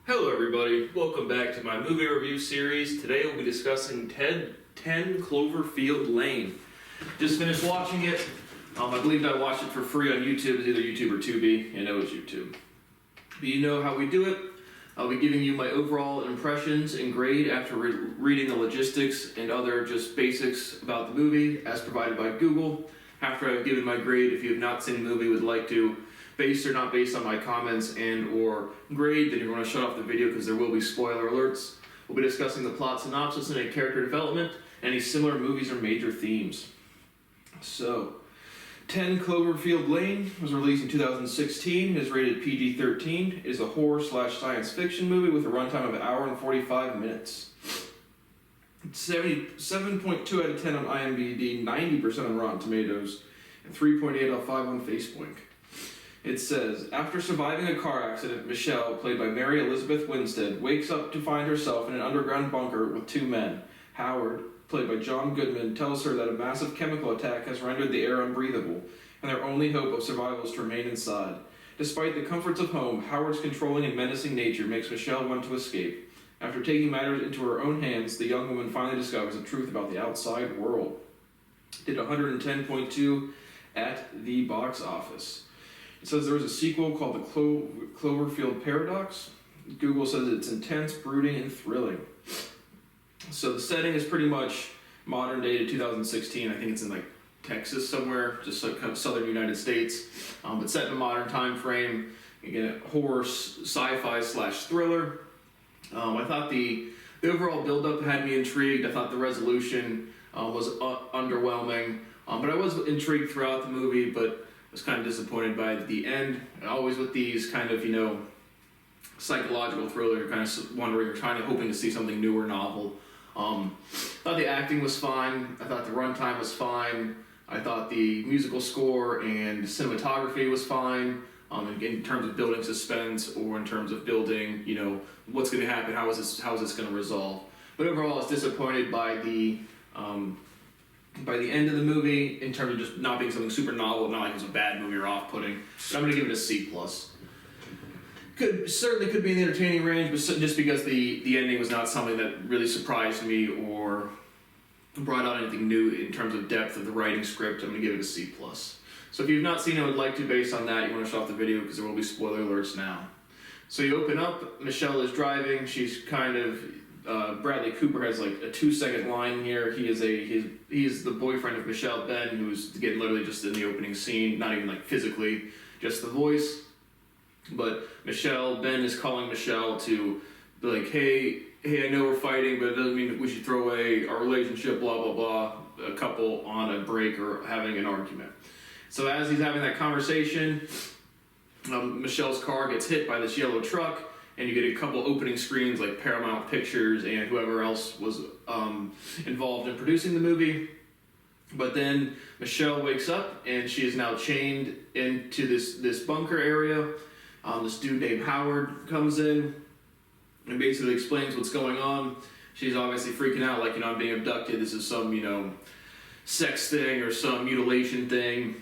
Hello everybody, welcome back to my movie review series. Today we'll be discussing 10 Cloverfield Lane. Just finished watching it. I believe I watched it for free on YouTube. It's either YouTube or Tubi. I know it's YouTube. But you know how we do it. I'll be giving you my overall impressions and grade after reading the logistics and other just basics about the movie as provided by Google. After I've given my grade, if you have not seen the movie would like to, based or not based on my comments and or grade, then you're going to shut off the video because there will be spoiler alerts. We'll be discussing the plot synopsis and character development, any similar movies or major themes. So, 10 Cloverfield Lane was released in 2016. It is rated PG-13. It is a horror/science fiction movie with a runtime of an hour and 45 minutes. 77.2 out of 10 on IMDb, 90% on Rotten Tomatoes, and 3.8 out of 5 on Facebook. It says, after surviving a car accident, Michelle, played by Mary Elizabeth Winstead, wakes up to find herself in an underground bunker with two men. Howard, played by John Goodman, tells her that a massive chemical attack has rendered the air unbreathable, and their only hope of survival is to remain inside. Despite the comforts of home, Howard's controlling and menacing nature makes Michelle want to escape. After taking matters into her own hands, the young woman finally discovers the truth about the outside world. Did 110.2 at the box office. It says there was a sequel called the Cloverfield Paradox. Google says it's intense, brooding, and thrilling. So the setting is pretty much modern day to 2016. I think it's in like Texas somewhere, just like kind of southern United States. But set in a modern time frame. Again, horror, sci-fi/thriller. I thought the overall build-up had me intrigued. I thought the resolution was underwhelming. But I was intrigued throughout the movie, but was kind of disappointed by the end. And always with these kind of, psychological thriller, you're kind of wondering, you're hoping to see something new or novel. I thought the acting was fine. I thought the runtime was fine. I thought the musical score and cinematography was fine. In terms of building suspense or in terms of building, what's going to happen, how is this going to resolve. But overall, I was disappointed by the end of the movie in terms of just not being something super novel, not like it was a bad movie or off-putting. But I'm going to give it a C+. Certainly could be in the entertaining range, but just because the ending was not something that really surprised me or brought out anything new in terms of depth of the writing script, I'm going to give it a C+. So if you've not seen it and would like to based on that, you want to shut off the video because there will be spoiler alerts now. So you open up, Michelle is driving, she's kind of, Bradley Cooper has like a 2-second line here. He is the boyfriend of Michelle, Ben, who's getting literally just in the opening scene, not even like physically, just the voice. But Ben is calling Michelle to be like, hey, I know we're fighting, but it doesn't mean that we should throw away our relationship, blah, blah, blah, a couple on a break or having an argument. So as he's having that conversation, Michelle's car gets hit by this yellow truck, and you get a couple opening screens like Paramount Pictures and whoever else was involved in producing the movie. But then Michelle wakes up, and she is now chained into this bunker area. This dude named Howard comes in and basically explains what's going on. She's obviously freaking out, like, I'm being abducted. This is some, sex thing or some mutilation thing.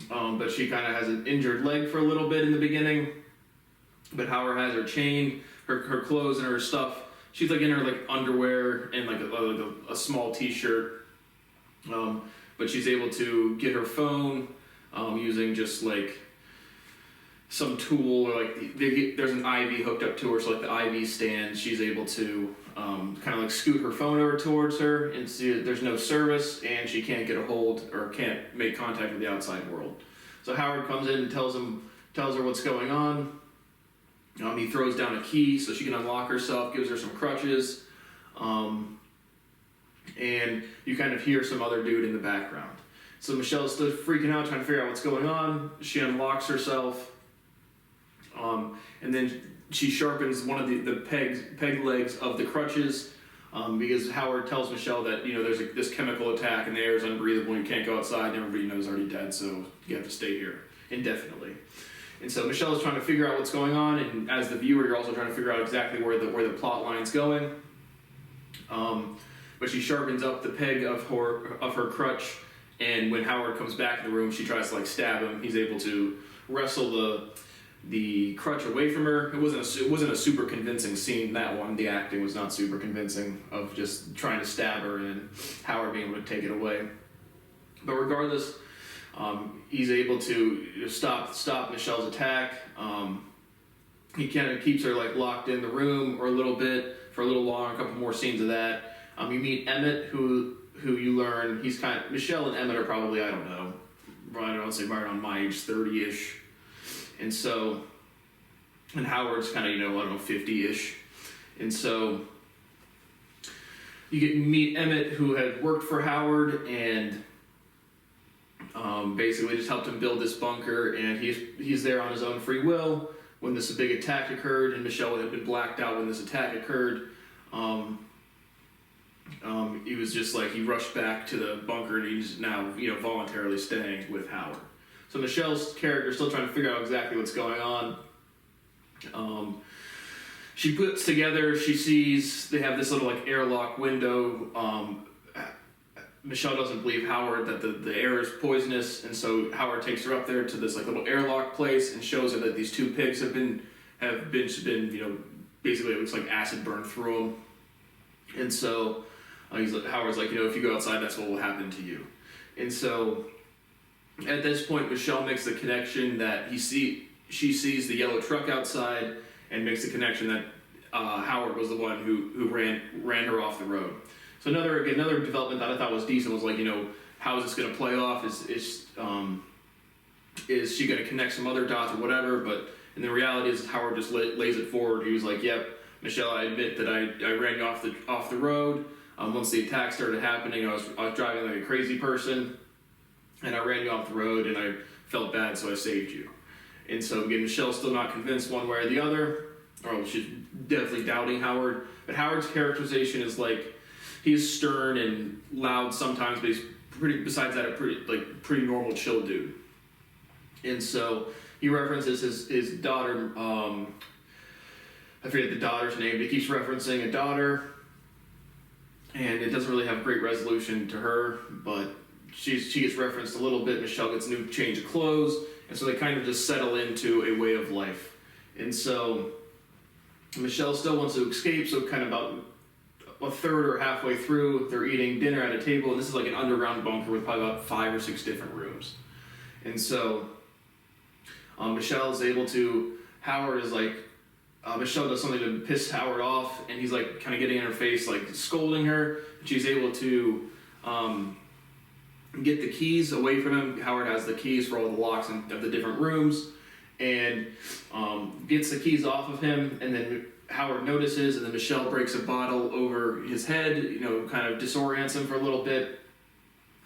But she kind of has an injured leg for a little bit in the beginning. But Howard has her chained, her clothes and her stuff. She's like in her like underwear and like a small t-shirt. But she's able to get her phone using just like some tool, or like there's an IV hooked up to her, so like the IV stand, she's able to kind of like scoot her phone over towards her and see that there's no service and she can't get a hold or can't make contact with the outside world. So Howard comes in and tells her what's going on. He throws down a key so she can unlock herself, gives her some crutches, and you kind of hear some other dude in the background. So Michelle's still freaking out, trying to figure out what's going on. She unlocks herself, and then she sharpens one of the peg legs of the crutches, because Howard tells Michelle that there's this chemical attack and the air is unbreathable and you can't go outside and everybody knows already dead, so you have to stay here indefinitely. And so Michelle is trying to figure out what's going on, and as the viewer, you're also trying to figure out exactly where the plot line's going. But she sharpens up the peg of her crutch, and when Howard comes back in the room, she tries to like stab him. He's able to wrestle the crutch away from her. It wasn't a super convincing scene, that one. The acting was not super convincing of just trying to stab her and Howard being able to take it away. But regardless, he's able to stop Michelle's attack. He kind of keeps her like locked in the room or a little bit for a little long, a couple more scenes of that. You meet Emmett, who you learn he's Michelle and Emmett are probably, I don't say right around my age, 30-ish. And Howard's kind of, 50-ish. And so you meet Emmett, who had worked for Howard and basically just helped him build this bunker, and he's there on his own free will when this big attack occurred, and Michelle had been blacked out when this attack occurred. He was just like, he rushed back to the bunker, and he's now, voluntarily staying with Howard. So Michelle's character is still trying to figure out exactly what's going on. She puts together, she sees they have this little like airlock window. Michelle doesn't believe Howard that the air is poisonous, and so Howard takes her up there to this like little airlock place and shows her that these two pigs have been basically it looks like acid burned through them. And so Howard's like, if you go outside, that's what will happen to you. And so at this point, Michelle makes the connection that she sees the yellow truck outside and makes the connection that Howard was the one who ran her off the road. So another development that I thought was decent was like, how is this going to play off? Is she going to connect some other dots or whatever? But in the reality is Howard just lays it forward. He was like, yep, Michelle, I admit that I ran you off the road. Once the attack started happening, I was driving like a crazy person, and I ran you off the road, and I felt bad, so I saved you. And so again, Michelle's still not convinced one way or the other, or she's definitely doubting Howard. But Howard's characterization is like, he's stern and loud sometimes, but he's besides that, a pretty normal, chill dude. And so he references his daughter. I forget the daughter's name, but he keeps referencing a daughter, and it doesn't really have great resolution to her, but she gets referenced a little bit. Michelle gets a new change of clothes, and so they kind of just settle into a way of life. And so Michelle still wants to escape, so kind of about a third or halfway through, they're eating dinner at a table, and this is like an underground bunker with probably about 5 or 6 different rooms. And so Michelle is able to, Howard is like, Michelle does something to piss Howard off, and he's like kind of getting in her face, like scolding her, and she's able to get the keys away from him. Howard has the keys for all the locks of the different rooms, and gets the keys off of him, and then Howard notices, and then Michelle breaks a bottle over his head, kind of disorients him for a little bit,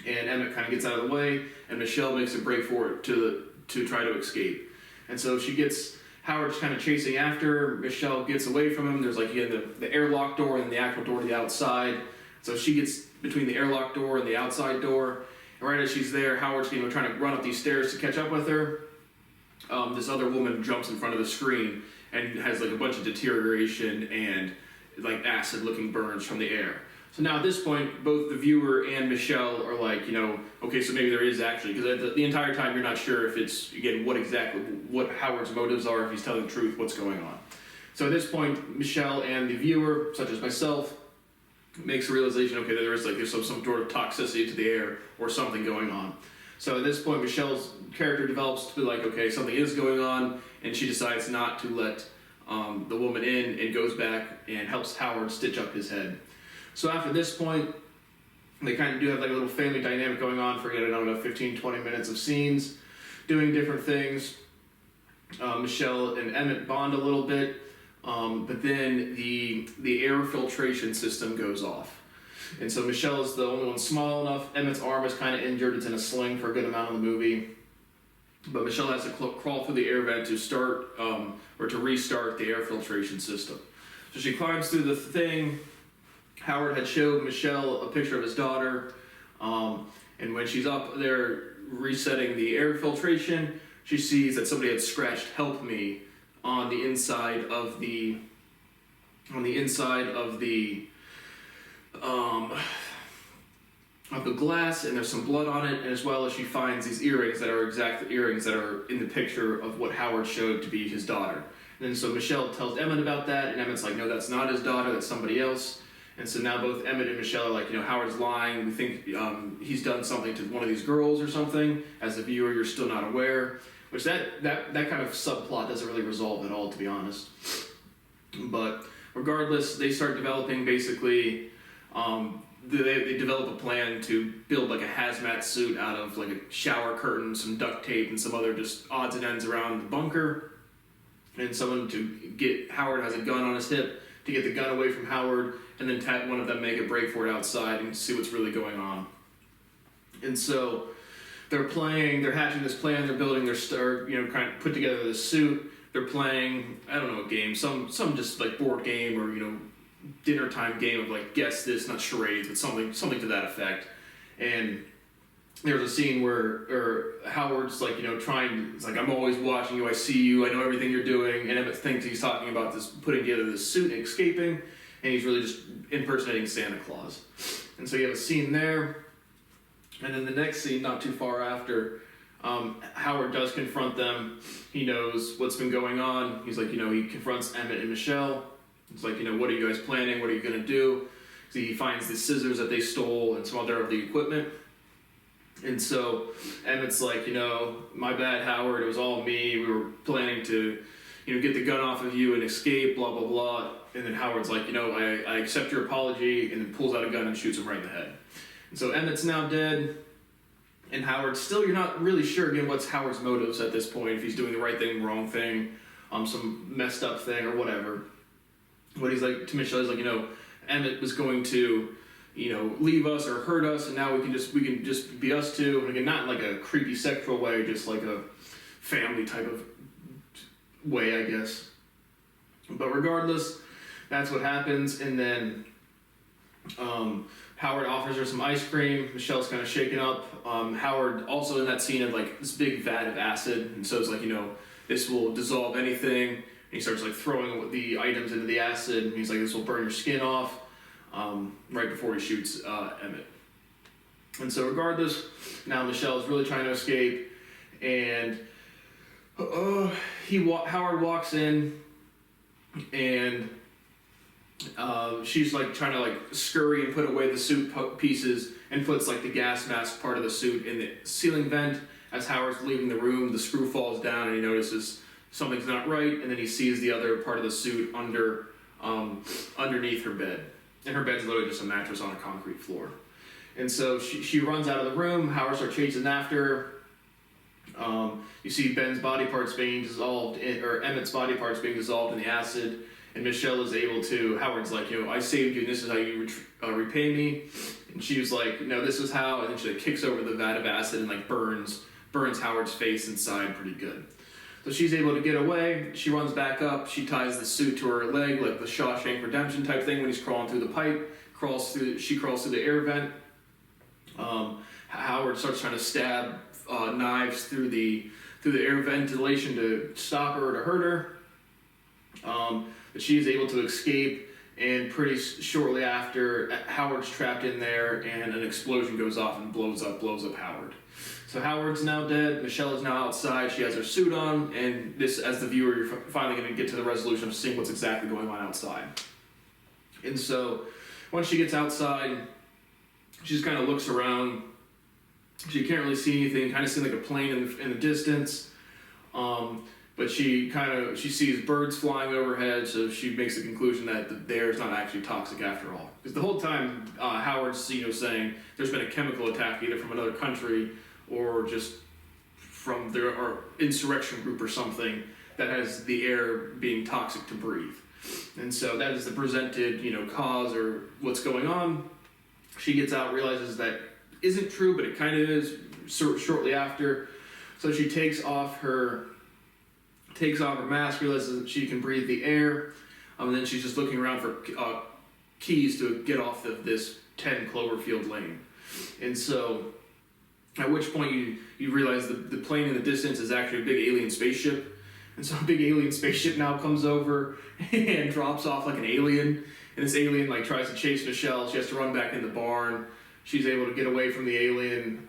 and Emmett kind of gets out of the way, and Michelle makes a break for it to try to escape. And so Howard's kind of chasing after her. Michelle gets away from him. There's like the airlock door and the actual door to the outside. So she gets between the airlock door and the outside door. And right as she's there, Howard's trying to run up these stairs to catch up with her. This other woman jumps in front of the screen and has like a bunch of deterioration and like acid-looking burns from the air. So now at this point, both the viewer and Michelle are like, okay, so maybe there is actually, because the entire time you're not sure if it's, again, what Howard's motives are, if he's telling the truth, what's going on. So at this point, Michelle and the viewer, such as myself, makes a realization, okay, there's some sort of toxicity to the air or something going on. So at this point, Michelle's character develops to be like, okay, something is going on, and she decides not to let the woman in and goes back and helps Howard stitch up his head. So after this point, they kind of do have like a little family dynamic going on for, 15, 20 minutes of scenes, doing different things. Michelle and Emmett bond a little bit, but then the air filtration system goes off. And so Michelle is the only one small enough. Emmett's arm is kind of injured. It's in a sling for a good amount of the movie. But Michelle has to crawl through the air vent to start, or to restart the air filtration system. So she climbs through the thing. Howard had showed Michelle a picture of his daughter, and when she's up there resetting the air filtration, she sees that somebody had scratched "Help Me" on the inside of the of the glass, and there's some blood on it, and as well as she finds these earrings that are exact earrings that are in the picture of what Howard showed to be his daughter. And so Michelle tells Emmett about that, and Emmett's like, no, that's not his daughter, that's somebody else. And so now both Emmett and Michelle are like, Howard's lying. We think he's done something to one of these girls or something. As a viewer, you're still not aware. Which that kind of subplot doesn't really resolve at all, to be honest. But regardless, they start developing basically. They develop a plan to build like a hazmat suit out of like a shower curtain, some duct tape, and some other just odds and ends around the bunker. And someone to get Howard has a gun on his hip to get the gun away from Howard, and then one of them make a break for it outside and see what's really going on. And so they're hatching this plan, they're building their kind of put together this suit. They're playing, I don't know, a game, some just like board game or dinner time game of like guess this, not charades, but something to that effect. And there's a scene where Howard's like, it's like, I'm always watching you, I see you, I know everything you're doing, and Emmett thinks he's talking about this, putting together this suit and escaping, and he's really just impersonating Santa Claus. And so you have a scene there, and then the next scene, not too far after, Howard does confront them. He knows what's been going on. He's like, he confronts Emmett and Michelle. It's like, what are you guys planning? What are you going to do? So he finds the scissors that they stole and some other of the equipment. And so Emmett's like, my bad, Howard. It was all me. We were planning to, get the gun off of you and escape, blah, blah, blah. And then Howard's like, I accept your apology, and then pulls out a gun and shoots him right in the head. And so Emmett's now dead. And Howard, still, you're not really sure, again, what's Howard's motives at this point, if he's doing the right thing, wrong thing, some messed up thing or whatever. But he's like, to Michelle, he's like, Emmett was going to, leave us or hurt us, and now we can just be us two. And again, not in like a creepy sexual way, just like a family type of way, I guess. But regardless, that's what happens. And then Howard offers her some ice cream. Michelle's kind of shaken up. Howard also in that scene had like this big vat of acid, and so it's like, this will dissolve anything. And he starts like throwing the items into the acid, and he's like, this will burn your skin off, right before he shoots Emmett. And so regardless, now Michelle is really trying to escape, and Howard walks in, and she's like trying to like scurry and put away the suit pieces, and puts like the gas mask part of the suit in the ceiling vent. As Howard's leaving the room, the screw falls down, and he notices something's not right, and then he sees the other part of the suit underneath her bed. And her bed's literally just a mattress on a concrete floor. And so she runs out of the room. Howard starts chasing after her. You see Ben's body parts being dissolved, or Emmett's body parts being dissolved in the acid. And Michelle is able to, Howard's like, I saved you, and this is how you repay me. And she was like, no, this is how. And then she like kicks over the vat of acid and like burns Howard's face inside pretty good. So she's able to get away. She runs back up. She ties the suit to her leg, like the Shawshank Redemption type thing when he's crawling through the pipe. She crawls through the air vent. Howard starts trying to stab knives through the air ventilation to stop her or to hurt her. But she is able to escape, and pretty shortly after, Howard's trapped in there, and an explosion goes off and blows up Howard. So Howard's now dead, Michelle is now outside, she has her suit on, and this, as the viewer, you're finally going to get to the resolution of seeing what's exactly going on outside. And so, once she gets outside, she just kind of looks around. She can't really see anything, kind of seeing like a plane in the distance. But she sees birds flying overhead, so she makes the conclusion that the air is not actually toxic after all. Because the whole time, Howard's saying there's been a chemical attack either from another country or just from their insurrection group or something that has the air being toxic to breathe. And so that is the presented, cause or what's going on. She gets out, realizes that isn't true, but it kind of is shortly after. So she takes off her mask, realizes that she can breathe the air, and then she's just looking around for keys to get off of this 10 Cloverfield lane. And so, at which point you realize the plane in the distance is actually a big alien spaceship. And so a big alien spaceship now comes over and drops off like an alien. And this alien tries to chase Michelle. She has to run back in the barn. She's able to get away from the alien.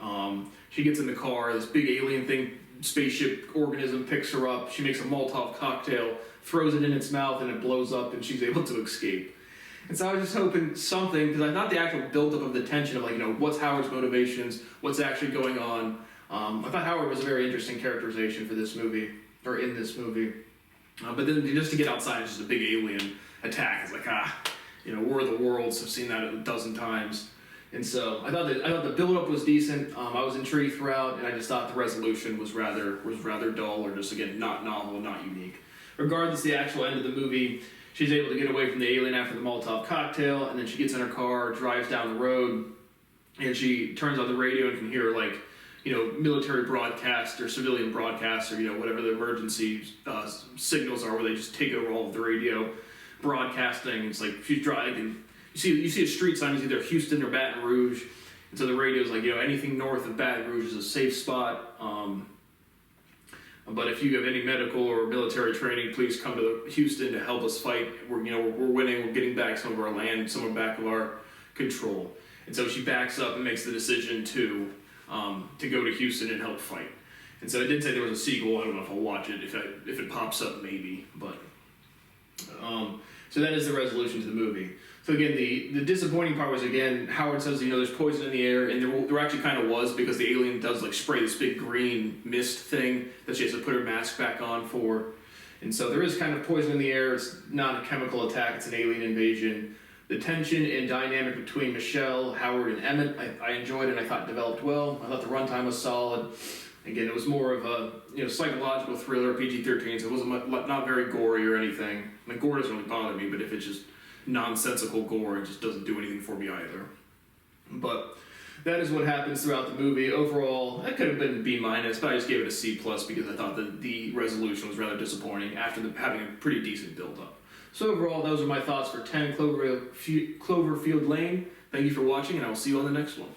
She gets in the car. This big alien thing, spaceship organism, picks her up. She makes a Molotov cocktail, throws it in its mouth, and it blows up, and she's able to escape. And so I was just hoping something, because I thought the actual buildup of the tension of, like, what's Howard's motivations, what's actually going on. I thought Howard was a very interesting characterization for this movie, or in this movie. But then just to get outside, it's just a big alien attack. It's like, War of the Worlds, I've seen that a dozen times. And so I thought the build-up was decent. I was intrigued throughout, and I just thought the resolution was rather dull, or just, again, not novel, not unique. Regardless, the actual end of the movie, she's able to get away from the alien after the Molotov cocktail, and then she gets in her car, drives down the road, and she turns on the radio and can hear, like, military broadcast or civilian broadcast, or, whatever the emergency signals are, where they just take over all of the radio broadcasting. It's like she's driving, you see a street sign, it's either Houston or Baton Rouge, and so the radio's like, anything north of Baton Rouge is a safe spot. But if you have any medical or military training, please come to Houston to help us fight. We're winning. We're getting back some of our land, some of back of our control. And so she backs up and makes the decision to go to Houston and help fight. And so it did say there was a sequel. I don't know if I'll watch it. If it pops up, maybe. But so that is the resolution to the movie. So again, the disappointing part was, again, Howard says, there's poison in the air, and there actually kind of was, because the alien does, like, spray this big green mist thing that she has to put her mask back on for. And so there is kind of poison in the air. It's not a chemical attack, it's an alien invasion. The tension and dynamic between Michelle, Howard, and Emmett, I enjoyed, and I thought developed well. I thought the runtime was solid. Again, it was more of a psychological thriller, PG-13, so it wasn't not very gory or anything. I mean, gore doesn't really bother me, but if it's just nonsensical gore, it just doesn't do anything for me either. But that is what happens throughout the movie. Overall, that could have been B-, but I just gave it a C+ because I thought that the resolution was rather disappointing after having a pretty decent build-up. So overall, those are my thoughts for 10 Cloverfield Lane. Thank you for watching, and I will see you on the next one.